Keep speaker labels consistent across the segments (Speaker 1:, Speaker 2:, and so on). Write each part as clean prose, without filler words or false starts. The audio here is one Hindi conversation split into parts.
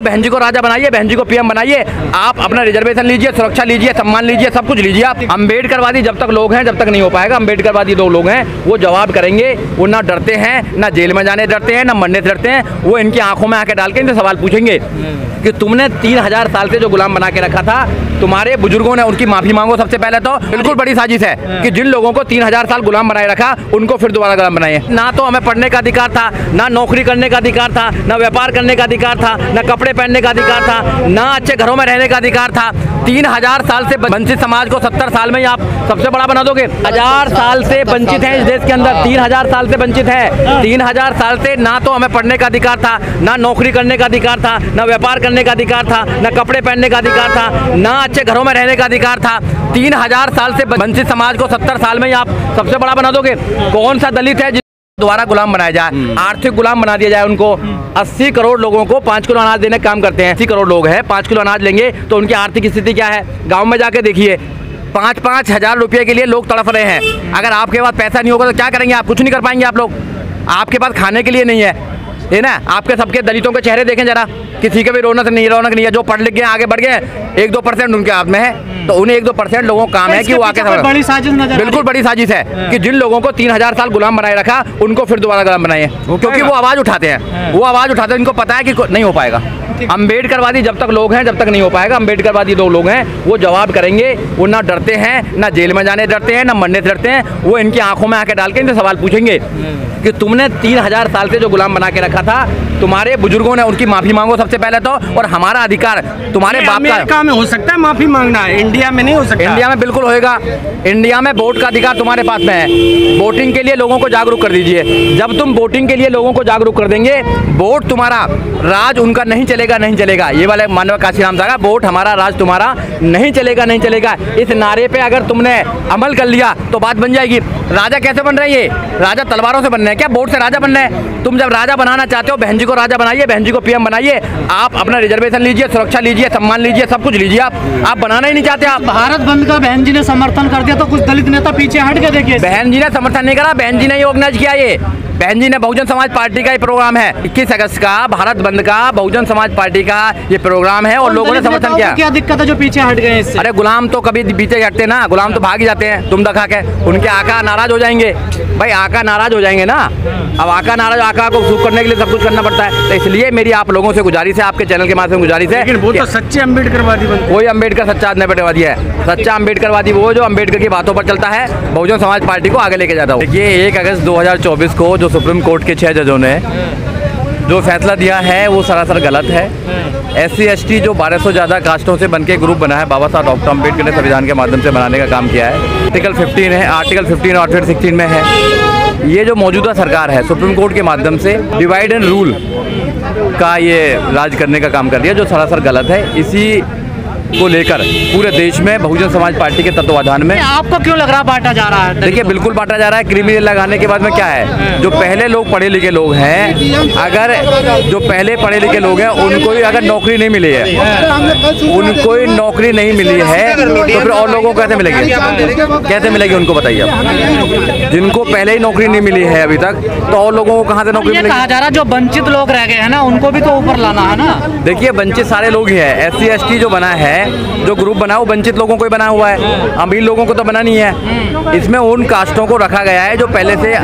Speaker 1: बहन जी को राजा बनाइए, बहन जी को पीएम बनाइए। आप अपना रिजर्वेशन लीजिए, सुरक्षा लीजिए, सम्मान लीजिए, सब कुछ लीजिए। आप अम्बेडकरवादी जब तक लोग हैं जब तक नहीं हो पाएगा। अम्बेडकरवादी लोग हैं वो जवाब करेंगे। वो ना डरते हैं, ना जेल में जाने डरते हैं, ना मरने से डरते हैं। वो इनकी आंखों में आंखें डाल के इनसे सवाल पूछेंगे कि तुमने 3000 साल से जो गुलाम बना के रखा था, तुम्हारे बुजुर्गों ने उनकी माफी मांगो। सबसे पहले तो बिल्कुल बड़ी साजिश है कि जिन लोगों को 3000 साल गुलाम बनाए रखा उनको फिर दोबारा गुलाम बनाए। ना तो हमें पढ़ने का अधिकार था, ना नौकरी करने का अधिकार था, ना व्यापार करने का अधिकार था, ना कपड़े पहनने का अधिकार था, ना अच्छे घरों में रहने का अधिकार था। 3000 साल से वंचित समाज को 70 साल में ही आप सबसे बड़ा बना दोगे। 1000 साल से वंचित है इस देश के अंदर, 3000 साल से वंचित है। 3000 साल से ना तो हमें पढ़ने का अधिकार था, ना नौकरी करने का अधिकार था, ना व्यापार करने का अधिकार था, ना कपड़े पहनने का अधिकार था, ना अच्छे घरों में रहने का अधिकार था। 3000 साल से वंचित समाज को 70 साल में ही आप सबसे बड़ा बना दोगे। कौन सा दलित है दोबारा गुलाम बनाया जाए, आर्थिक गुलाम बना दिया जाए उनको। 80 करोड़ लोगों को 5 किलो अनाज देने का काम करते हैं। 80 करोड़ लोग हैं, 5 किलो अनाज लेंगे तो उनकी आर्थिक स्थिति क्या है? गांव में जाके देखिए, 5-5 हजार रुपये के लिए लोग तड़प रहे हैं। अगर आपके पास पैसा नहीं होगा तो क्या करेंगे? आप कुछ नहीं कर पाएंगे। आप लोग, आपके पास खाने के लिए नहीं है ना। आपके सबके दलितों के चेहरे देखें जरा, किसी के भी रौनक नहीं है। जो पढ़ लिख गए आगे बढ़ गए, 1-2% उनके हाथ में है, तो उन्हें 1-2% लोगों का काम है कि वो आके
Speaker 2: बड़ी साजिश नजर
Speaker 1: बिल्कुल बड़ी साजिश है कि जिन लोगों को 3000 साल गुलाम बनाए रखा उनको फिर दोबारा गुलाम बनाए, क्योंकि वो आवाज उठाते हैं। वो आवाज उठाते हैं, इनको पता है कि नहीं हो पाएगा। अम्बेडकरवादी जब तक लोग हैं जब तक नहीं हो पाएगा। अम्बेडकरवादी लोग हैं वो जवाब करेंगे। वो ना डरते हैं, ना जेल में जाने डरते हैं, ना मरने से डरते हैं। वो इनकी आंखों में आंखें डाल के इनसे सवाल पूछेंगे कि तुमने 3000 साल से जो गुलाम बना के रखा था, तुम्हारे बुजुर्गों ने उनकी माफी मांगो सबसे पहले तो। और हमारा अधिकार तुम्हारे बाप का।
Speaker 2: अमेरिका में हो सकता है माफी मांगना, है इंडिया में नहीं हो सकता।
Speaker 1: इंडिया में बिल्कुल होएगा। इंडिया में वोट का अधिकार तुम्हारे पास में है। वोटिंग के लिए लोगों को जागरूक कर दीजिए। जब तुम वोटिंग के लिए लोगों को जागरूक कर देंगे, वोट तुम्हारा, राज उनका नहीं चलेगा, नहीं चलेगा। ये वाले मानव काशीराम साहब, वोट हमारा, राज तुम्हारा, नहीं चलेगा, नहीं चलेगा। इस नारे पे अगर तुमने अमल कर लिया तो बात बन जाएगी। राजा कैसे बन रहे हैं? ये राजा तलवारों से बन रहे हैं क्या? वोट से राजा बन रहे हैं? तुम जब राजा बनाना चाहते हो, बहन जी को राजा बनाइए, बहन जी को पीएम बनाइए। आप अपना रिजर्वेशन लीजिए, सुरक्षा लीजिए, सम्मान लीजिए, सब कुछ लीजिए। आप बनाना ही नहीं चाहते। आप
Speaker 2: भारत बंद का बहन जी ने समर्थन कर दिया तो कुछ दलित नेता पीछे हट के देखिए।
Speaker 1: बहन जी ने समर्थन नहीं करा, बहन जी ने ऑर्गेनाइज किया। ये बहन जी ने, बहुजन समाज पार्टी का ये प्रोग्राम है। 21 अगस्त का भारत बंद का बहुजन समाज पार्टी का ये प्रोग्राम है और लोगों ने समर्थन किया।
Speaker 2: क्या दिक्कत है जो पीछे हट गए इससे?
Speaker 1: अरे गुलाम तो कभी पीछे हटते ना, गुलाम तो भाग ही जाते हैं तुम दिखा के। उनके आका नाराज हो जाएंगे भाई, आका नाराज हो जाएंगे ना। अब आका नाराज, आका को सुख करने के लिए सब कुछ करना पड़ता है। तो इसलिए मेरी आप लोगों से गुजारिश है, आपके चैनल के माध्यम से गुजारिश है।
Speaker 2: लेकिन वो तो सच्चे अम्बेडकरवादी बनते।
Speaker 1: वही अम्बेडकर सच्चा अम्बेडकरवादी है। सच्चा अम्बेडकरवादी वो जो अम्बेडकर की बातों पर चलता है, बहुजन समाज पार्टी को आगे लेके जाता है। देखिए 1 अगस्त 2024 को जो सुप्रीम कोर्ट के 6 जजों ने जो फैसला दिया है वो सरासर गलत है। SC/ST जो 1200 ज़्यादा कास्टों से बनके ग्रुप बना है, बाबा साहब डॉक्टर अम्बेडकर ने संविधान के माध्यम से बनाने का काम किया है। आर्टिकल 15 है, आर्टिकल 15 और आर्टिकल 16 में है। ये जो मौजूदा सरकार है सुप्रीम कोर्ट के माध्यम से डिवाइड एंड रूल का ये राज करने का काम कर रही है, जो सरासर गलत है। इसी को लेकर पूरे देश में बहुजन समाज पार्टी के तत्वाधान में
Speaker 2: आपको क्यों लग रहा बांटा जा रहा है?
Speaker 1: देखिए बिल्कुल बांटा जा रहा है। क्रिमिनल लगाने के बाद में क्या है, जो पहले लोग पढ़े लिखे लोग हैं, अगर जो पहले पढ़े लिखे लोग हैं उनको ही अगर नौकरी नहीं मिली है, उनको ही नौकरी नहीं मिली है, तो फिर और लोगों को कैसे मिलेगी? कैसे मिलेगी उनको बताइए आप। जिनको पहले ही नौकरी नहीं मिली है अभी तक, तो और लोगों को कहाँ से नौकरी मिलेगी?
Speaker 2: कहा जा रहा जो वंचित लोग रह गए हैं ना, उनको भी तो ऊपर लाना है ना।
Speaker 1: देखिए वंचित सारे लोग ही है। SC/ST जो बना है, जो ग्रुप बना है वो वंचित लोगों को ही बना हुआ है, अमीर लोगों को तो बना नहीं है। इसमें उन कास्टों को रखा गया है जो पहले से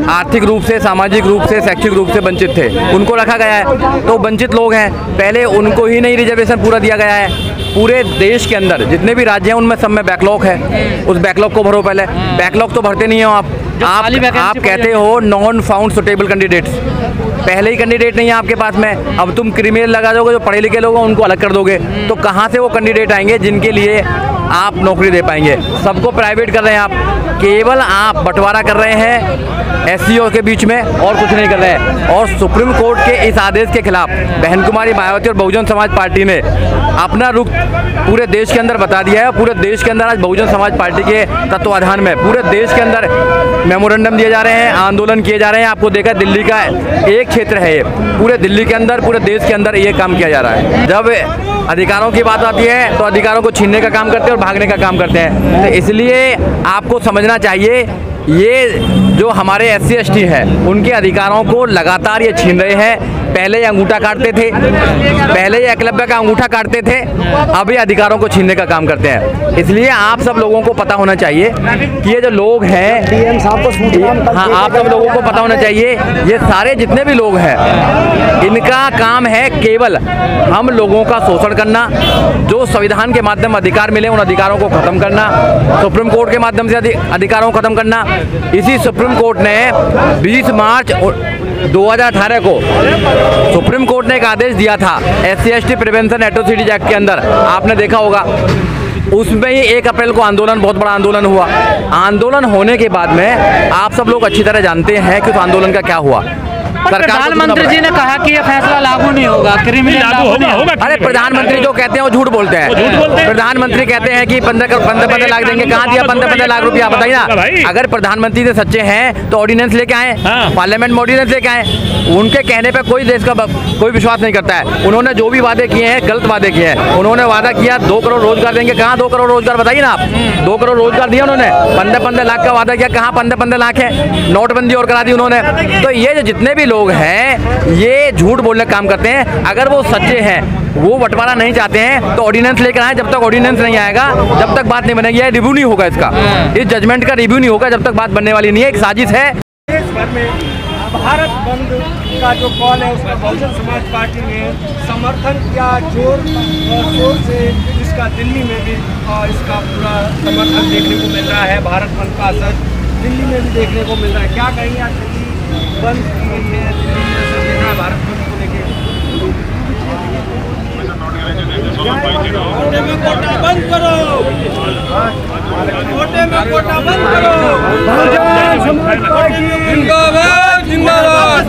Speaker 1: आर्थिक रूप से, सामाजिक रूप से, शैक्षिक रूप से वंचित थे, उनको रखा गया है। तो वंचित लोग हैं, पहले उनको ही नहीं रिजर्वेशन पूरा दिया गया है। पूरे देश के अंदर जितने भी राज्य हैं उनमें सब में बैकलॉग है, उस बैकलॉग को भरो पहले। बैकलॉग तो भरते नहीं हो आप कहते हो नॉन फाउंड सुटेबल कैंडिडेट्स, पहले ही कैंडिडेट नहीं है आपके पास में। अब तुम क्रिमिनल लगा दोगे, जो पढ़े लिखे लोग हैं उनको अलग कर दोगे, तो कहाँ से वो कैंडिडेट आएंगे जिनके लिए आप नौकरी दे पाएंगे? सबको प्राइवेट कर रहे हैं आप, केवल आप बंटवारा कर रहे हैं SCO के बीच में, और कुछ नहीं कर रहे हैं। और सुप्रीम कोर्ट के इस आदेश के खिलाफ बहन कुमारी मायावती और बहुजन समाज पार्टी ने अपना रुख पूरे देश के अंदर बता दिया है। पूरे देश के अंदर आज बहुजन समाज पार्टी के तत्वाधान में पूरे देश के अंदर मेमोरेंडम दिए जा रहे हैं, आंदोलन किए जा रहे हैं। आपको देखा दिल्ली का एक क्षेत्र है ये, पूरे दिल्ली के अंदर, पूरे देश के अंदर ये काम किया जा रहा है। जब अधिकारों की बात आती है तो अधिकारों को छीनने का काम करते हैं और भागने का काम करते हैं। तो इसलिए आपको समझना चाहिए ये जो हमारे SC ST है उनके अधिकारों को लगातार ये छीन रहे हैं। पहले ये अंगूठा काटते थे, पहले ये एकलव्य का अंगूठा काटते थे, अब ये अधिकारों को छीनने का काम करते हैं। इसलिए आप सब लोगों को पता होना चाहिए कि ये जो लोग हैं, हाँ, आप सब लोगों को पता होना चाहिए ये सारे जितने भी लोग हैं इनका काम है केवल हम लोगों का शोषण करना, जो संविधान के माध्यम अधिकार मिले उन अधिकारों को खत्म करना, सुप्रीम कोर्ट के माध्यम से अधिकारों को खत्म करना। इसी सुप्रीम कोर्ट ने 20 मार्च 2018 को सुप्रीम कोर्ट ने एक आदेश दिया था SC ST prevention atrocities act के अंदर, आपने देखा होगा। उसमें ही 1 अप्रैल को आंदोलन, बहुत बड़ा आंदोलन हुआ। आंदोलन होने के बाद में आप सब लोग अच्छी तरह जानते हैं कि उस आंदोलन का क्या हुआ।
Speaker 2: प्रधानमंत्री जी ने कहा कि यह फैसला लागू नहीं होगा, क्रिमिनल लागू नहीं होगा।
Speaker 1: अरे प्रधानमंत्री जो कहते हैं वो झूठ बोलते हैं। प्रधानमंत्री कहते हैं कि 15 लाख देंगे, कहाँ दिया 15 लाख रुपया, बताइए ना। अगर प्रधानमंत्री से सच्चे हैं तो ऑर्डिनेंस लेके आए, पार्लियामेंट में ऑर्डिनेंस लेके आए। उनके कहने पे कोई देश का कोई विश्वास नहीं करता है। उन्होंने जो भी वादे किए हैं गलत वादे किए हैं। उन्होंने वादा किया 2 करोड़ रोजगार देंगे, कहाँ 2 करोड़ रोजगार, बताइए ना आप। 2 करोड़ रोजगार दिया उन्होंने, 15 लाख का वादा किया, कहाँ 15 लाख है। नोटबंदी और करा दी उन्होंने। तो ये जो जितने भी लोग हैं ये झूठ बोलने का काम करते हैं। अगर वो सच्चे हैं, वो बंटवारा नहीं चाहते हैं तो ऑर्डिनेंस लेकर आए। जब तक ऑर्डिनेंस नहीं आएगा, जब तक बात नहीं बनेगी, रिव्यू नहीं होगा इसका, इस जजमेंट का रिव्यू नहीं होगा, जब तक बात बनने वाली नहीं है। एक साजिश है।
Speaker 3: देश भर में भारत बंद का जो कॉल है उसका बहुजन समाज पार्टी ने समर्थन किया जोर शोर से। इसका दिल्ली में भी इसका पूरा समर्थन देखने को मिल रहा है। भारत बंद का असर दिल्ली में भी देखने को मिल रहा है। क्या कहेंगे आज दिल्ली बंद की गई है, दिल्ली में असर दिख रहा है भारत बंद को लेकर? कोटे में कोटा बंद करो, कोटे में कोटा बंद करो। जिंदाबाद जिंदाबाद।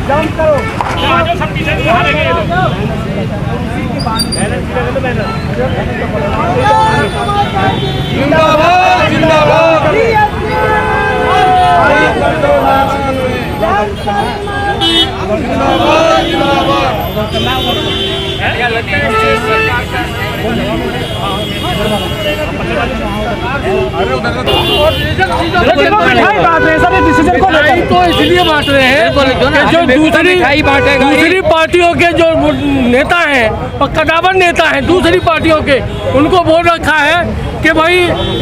Speaker 3: जंप करो, जिंदाबाद जिंदाबाद।
Speaker 4: तो इसलिए बांट रहे हैं कि जो दूसरी पार्टियों के जो नेता हैं और कदावर नेता हैं दूसरी पार्टियों के, उनको बोल रखा है कि भाई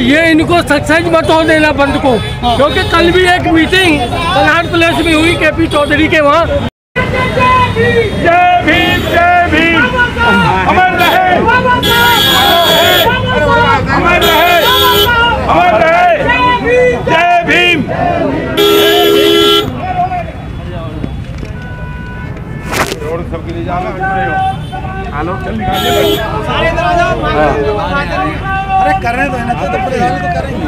Speaker 4: ये इनको सक्सेस मत हो देना बंद को। क्योंकि कल भी एक मीटिंग कल्याण प्लेस में हुई KP चौधरी के वहाँ। जय भीम जय भीम, अमर रहे अमर रहे अमर रहे, जय भीम। सबके लिए जाना
Speaker 3: अरे कर रहे तो है ना, तो करेंगे।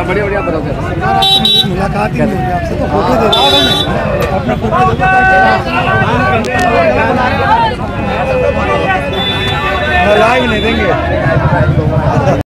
Speaker 1: बढ़िया बढ़िया
Speaker 3: मुलाकात ही नहीं होगी आपसे, तो फोटो दे रहा अपना फोटो लाइव नहीं देंगे।